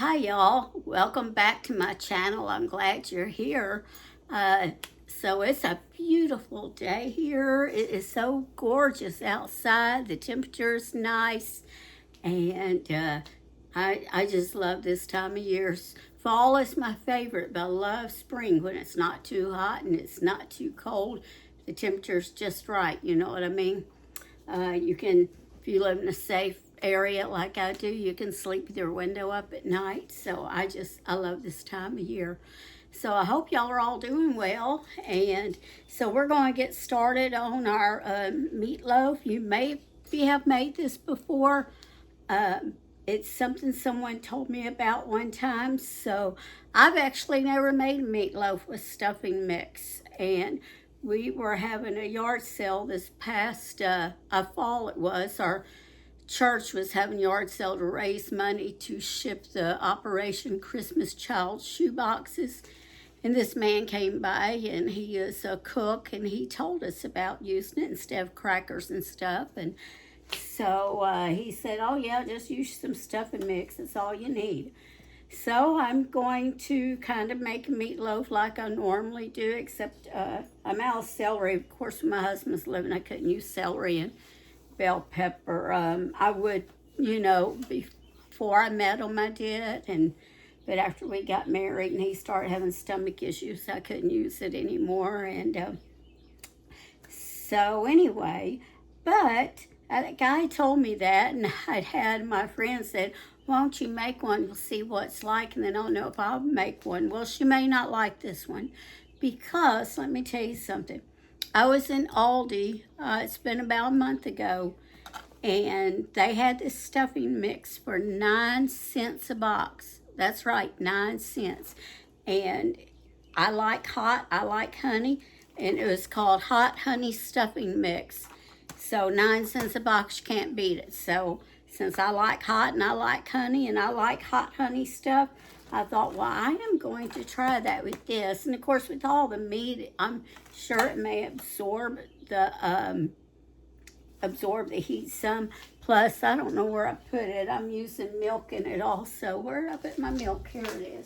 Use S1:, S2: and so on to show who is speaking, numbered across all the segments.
S1: Hi y'all, welcome back to my channel. I'm glad you're here. So it's a beautiful day here. It is so gorgeous outside. The temperature is nice, and I just love this time of year. Fall is my favorite, but I love spring when it's not too hot and it's not too cold. The temperature's just right, you know what I mean? You can, if you live in a safe area like I do, you can sleep with your window up at night. So I love this time of year. So I hope y'all are all doing well. And so we're going to get started on our meatloaf. You may have made this before. It's something someone told me about one time. So I've actually never made meatloaf with stuffing mix. And we were having a yard sale this past fall. It was our church was having a yard sale to raise money to ship the Operation Christmas Child shoe boxes. And this man came by, and he is a cook, and he told us about using it instead of crackers and stuff. And so he said, oh yeah, just use some stuffing mix. That's all you need. So I'm going to kind of make a meatloaf like I normally do, except I'm out of celery. Of course, when my husband's living, I couldn't use celery and bell pepper. I would, before I met him, I did. But after we got married and he started having stomach issues, I couldn't use it anymore. And so anyway, but a guy told me that, and I'd had my friend said, why don't you make one? We'll see what it's like, and then I'll know if I'll make one. Well, she may not like this one because, let me tell you something. I was in Aldi, it's been about a month ago, and they had this stuffing mix for 9 cents a box. That's right, 9 cents. And I like hot, I like honey, and it was called Hot Honey Stuffing Mix. So 9 cents a box, you can't beat it. So since I like hot and I like honey and I like hot honey stuff, I thought, well, I am going to try that with this. And of course, with all the meat, I'm sure it may absorb the heat some. Plus, I don't know where I put it. I'm using milk in it also. Where did I put my milk? Here it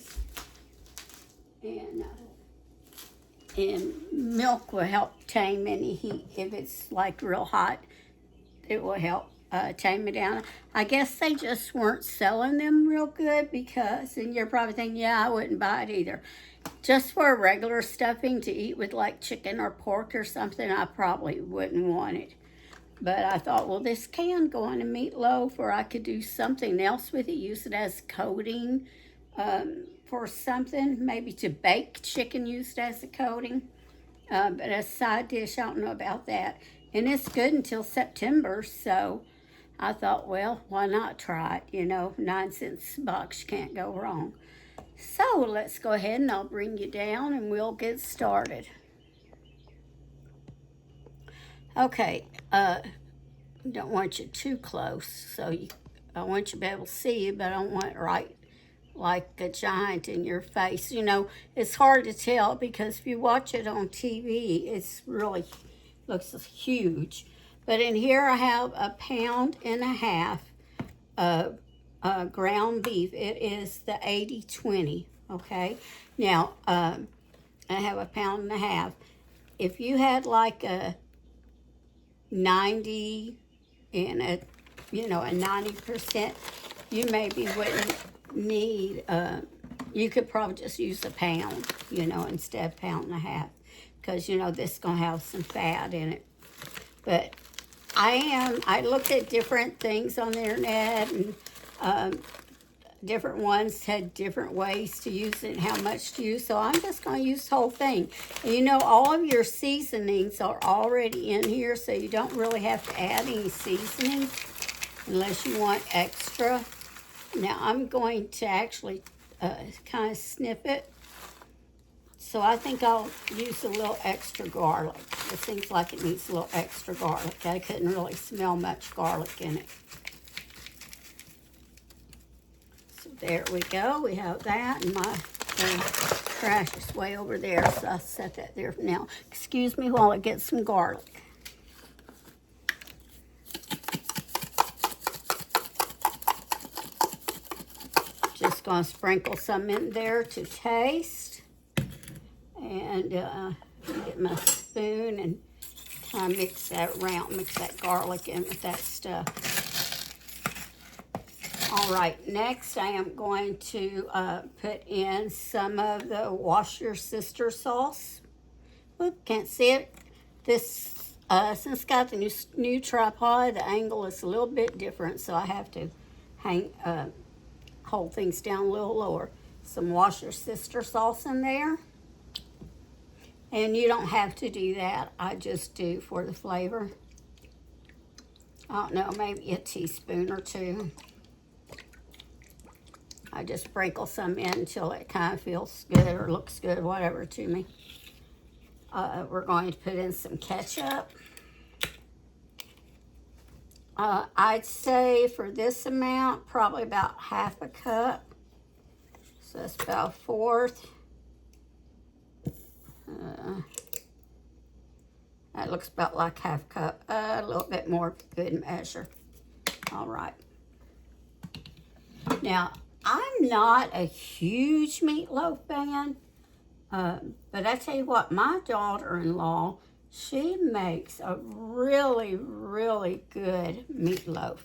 S1: is. And milk will help tame any heat. If it's like real hot, it will help tame it down. I guess they just weren't selling them real good because, and you're probably thinking, yeah, I wouldn't buy it either. Just for a regular stuffing to eat with like chicken or pork or something, I probably wouldn't want it. But I thought, well, this can go on a meatloaf, or I could do something else with it, use it as coating for something, maybe to bake chicken, used as a coating. But as a side dish, I don't know about that. And it's good until September, so I thought, well, why not try it? 9 cents a box, you can't go wrong. So let's go ahead and I'll bring you down and we'll get started. Okay, don't want you too close, so I want you to be able to see you, but I don't want it right like a giant in your face. It's hard to tell because if you watch it on TV, it's really looks huge. But in here I have 1.5 pounds of ground beef. It is the 80/20, okay? Now, I have 1.5 pounds. If you had like a 90 and a 90%, you maybe wouldn't need, you could probably just use 1 pound, instead of 1.5 pounds, because this is going to have some fat in it. But I looked at different things on the internet, and different ones had different ways to use it and how much to use. So I'm just going to use the whole thing. And all of your seasonings are already in here, so you don't really have to add any seasonings unless you want extra. Now I'm going to actually kind of sniff it. So I think I'll use a little extra garlic. It seems like it needs a little extra garlic. I couldn't really smell much garlic in it. So there we go. We have that, and my trash is way over there, so I'll set that there for now. Excuse me while I get some garlic. going to sprinkle some in there to taste. And get my spoon and kind of mix that around, mix that garlic in with that stuff. All right, next I am going to put in some of the Wash Your Sister sauce. Oop, can't see it. This, since it's got the new tripod, the angle is a little bit different, so I have to hold things down a little lower. Some Wash Your Sister sauce in there. And you don't have to do that. I just do for the flavor. I don't know, maybe a teaspoon or two. I just sprinkle some in until it kind of feels good or looks good, whatever to me. We're going to put in some ketchup. I'd say for this amount, probably about half a cup. So that's about a fourth. That looks about like half a cup. A little bit more, good measure. All right. Now, I'm not a huge Meatloaf fan, but I tell you what, my daughter-in-law, she makes a really, really good meatloaf.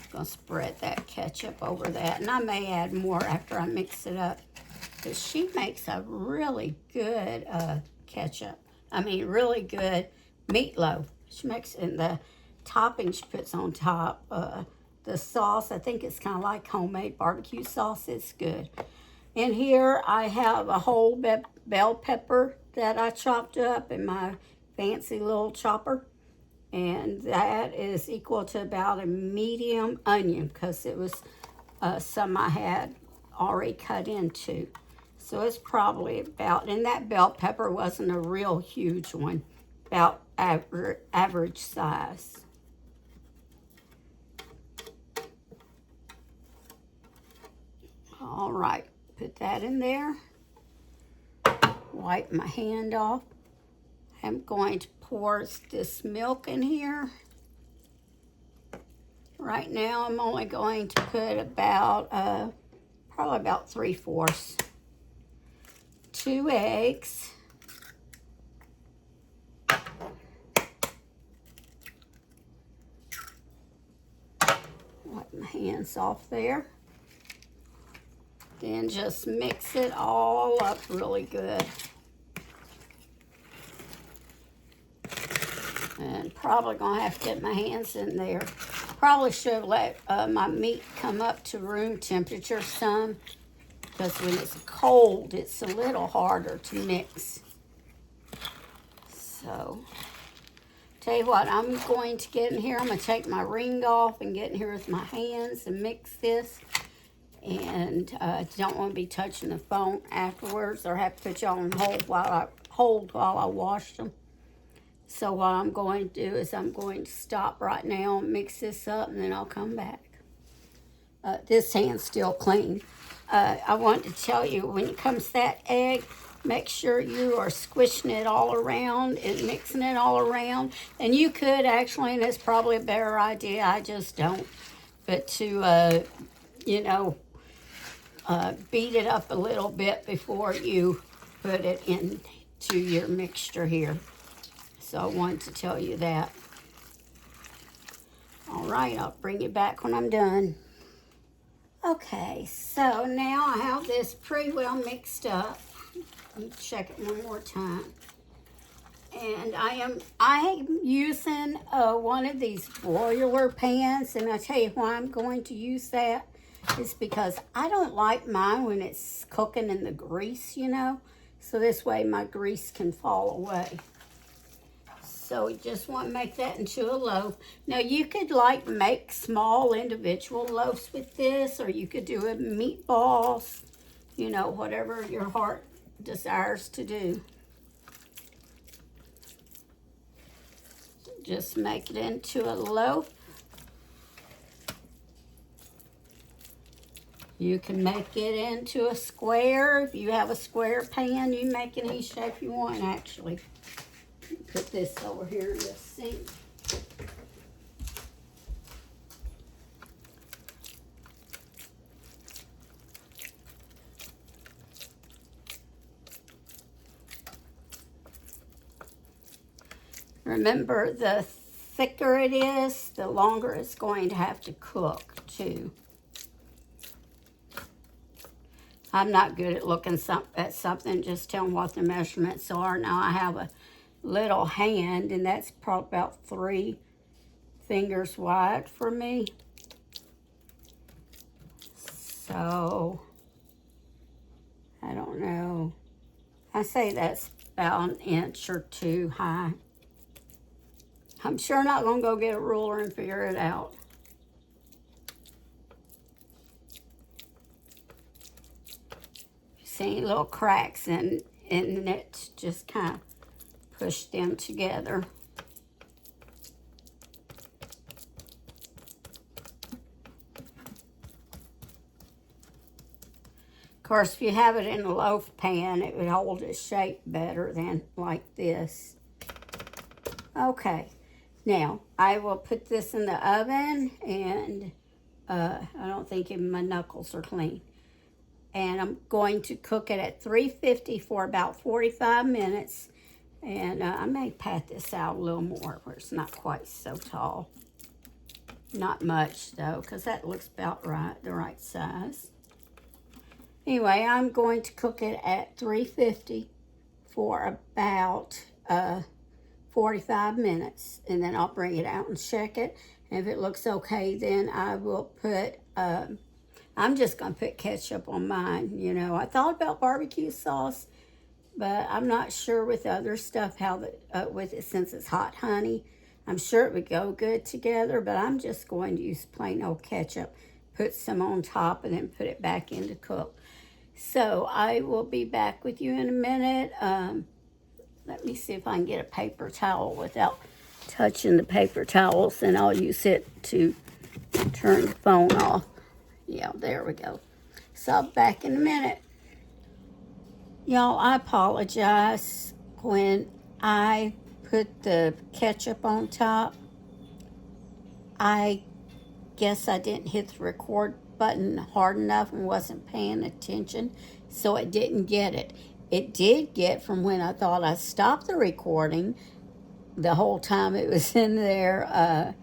S1: I'm going to spread that ketchup over that, and I may add more after I mix it up. But she makes a really good really good meatloaf. She makes, and the topping she puts on top, the sauce, I think it's kind of like homemade barbecue sauce. It's good. In here, I have a whole bell pepper that I chopped up in my fancy little chopper. And that is equal to about a medium onion because it was some I had already cut into. So it's probably about, and that bell pepper wasn't a real huge one, about average size. All right, put that in there. Wipe my hand off. I'm going to pour this milk in here. Right now, I'm only going to put about, probably about 3/4. 2 eggs. Wipe my hands off there. Then just mix it all up really good. And probably gonna have to get my hands in there. Probably should have let my meat come up to room temperature some, because when it's cold, it's a little harder to mix. So, tell you what, I'm going to get in here. I'm going to take my ring off and get in here with my hands and mix this. And don't want to be touching the phone afterwards, or have to put you on hold while I wash them. So what I'm going to do is I'm going to stop right now and mix this up, and then I'll come back. This hand's still clean. I want to tell you, when it comes to that egg, make sure you are squishing it all around and mixing it all around. And you could actually, and it's probably a better idea, I just don't, but to, beat it up a little bit before you put it into your mixture here. So I wanted to tell you that. All right, I'll bring you back when I'm done. Okay, so now I have this pretty well mixed up. Let me check it one more time. And I am using one of these broiler pans, and I tell you why I'm going to use that is because I don't like mine when it's cooking in the grease, so this way my grease can fall away. So we just want to make that into a loaf. Now you could make small individual loaves with this, or you could do it meatballs, whatever your heart desires to do. Just make it into a loaf. You can make it into a square. If you have a square pan, you make it any shape you want, actually. Put this over here in the sink. Remember, the thicker it is, the longer it's going to have to cook too. I'm not good at looking at something, just telling what the measurements are. Now I have a little hand, and that's probably about 3 fingers wide for me. So, I don't know. I say that's about 1 inch or 2 high. I'm sure not going to go get a ruler and figure it out. See little cracks in it, just kind of push them together. Of course, if you have it in a loaf pan, it would hold its shape better than like this. Okay, now I will put this in the oven, and I don't think even my knuckles are clean. And I'm going to cook it at 350 for about 45 minutes. And I may pat this out a little more where it's not quite so tall. Not much though, because that looks about right, the right size. Anyway, I'm going to cook it at 350 for about 45 minutes. And then I'll bring it out and check it. And if it looks okay, then I will put, I'm just going to put ketchup on mine. You know, I thought about barbecue sauce, but I'm not sure with other stuff how with it, since it's hot honey. I'm sure it would go good together, but I'm just going to use plain old ketchup. Put some on top and then put it back in to cook. So I will be back with you in a minute. Let me see if I can get a paper towel without touching the paper towels, and I'll use it to turn the phone off. Yeah, there we go. So I'll be back in a minute. Y'all, I apologize. When I put the ketchup on top, I guess I didn't hit the record button hard enough and wasn't paying attention, so it didn't get it. It did get from when I thought I stopped the recording. The whole time it was in there,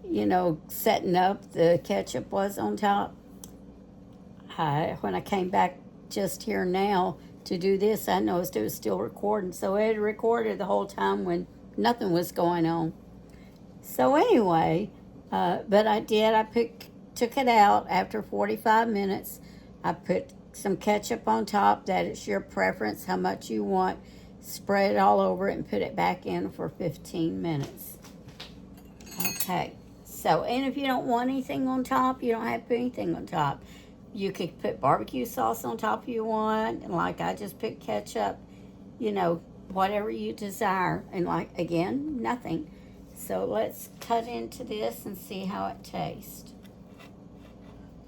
S1: you know, setting up, the ketchup was on top. When I came back just here now to do this, I noticed it was still recording. So it had recorded the whole time when nothing was going on. So anyway, but I did. Took it out after 45 minutes. I put some ketchup on top. That is your preference, how much you want. Spread it all over it and put it back in for 15 minutes. Okay. So, and if you don't want anything on top, you don't have to put anything on top. You could put barbecue sauce on top if you want. And like I just put ketchup, you know, whatever you desire. And like, again, nothing. So let's cut into this and see how it tastes.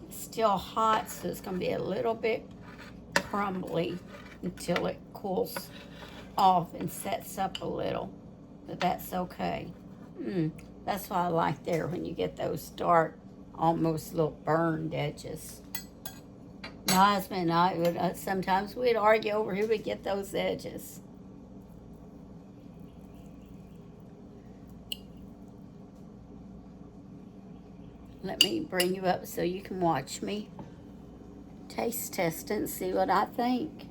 S1: It's still hot, so it's going to be a little bit crumbly until it cools off and sets up a little. But that's okay. That's what I like there, when you get those dark, almost little burned edges. My husband and I would sometimes we'd argue over who would get those edges. Let me bring you up so you can watch me taste test it and see what I think.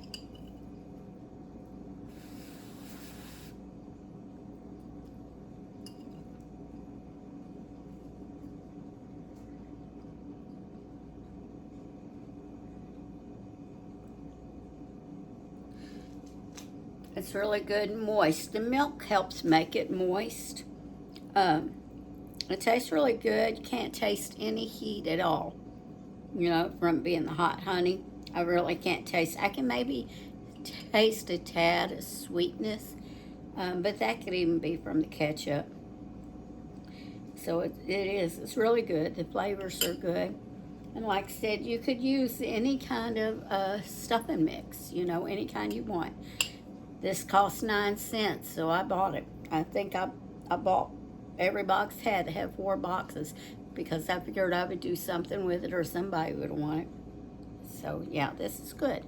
S1: It's really good and moist. The milk helps make it moist. It tastes really good. You can't taste any heat at all. You know, from being the hot honey, I really can't taste. I can maybe taste a tad of sweetness, but that could even be from the ketchup. So it's really good. The flavors are good. And like I said, you could use any kind of stuffing mix, you know, any kind you want. This cost 9 cents, so I bought it. I think I bought, every box had to have 4 boxes because I figured I would do something with it or somebody would want it. So yeah, this is good.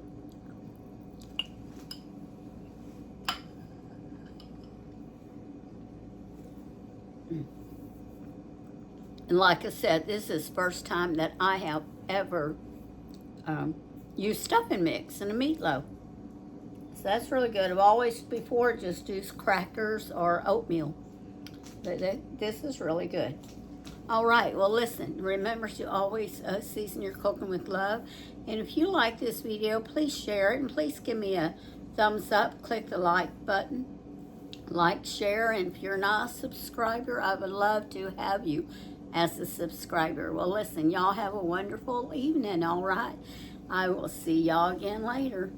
S1: And like I said, this is the first time that I have ever used stuffing mix in a meatloaf. So that's really good. I've always before just used crackers or oatmeal. But this is really good. All right, well listen, remember to always season your cooking with love. And if you like this video, please share it and please give me a thumbs up. Click the like button. Like, share, and if you're not a subscriber, I would love to have you as a subscriber. Well listen, y'all have a wonderful evening, all right? I will see y'all again later.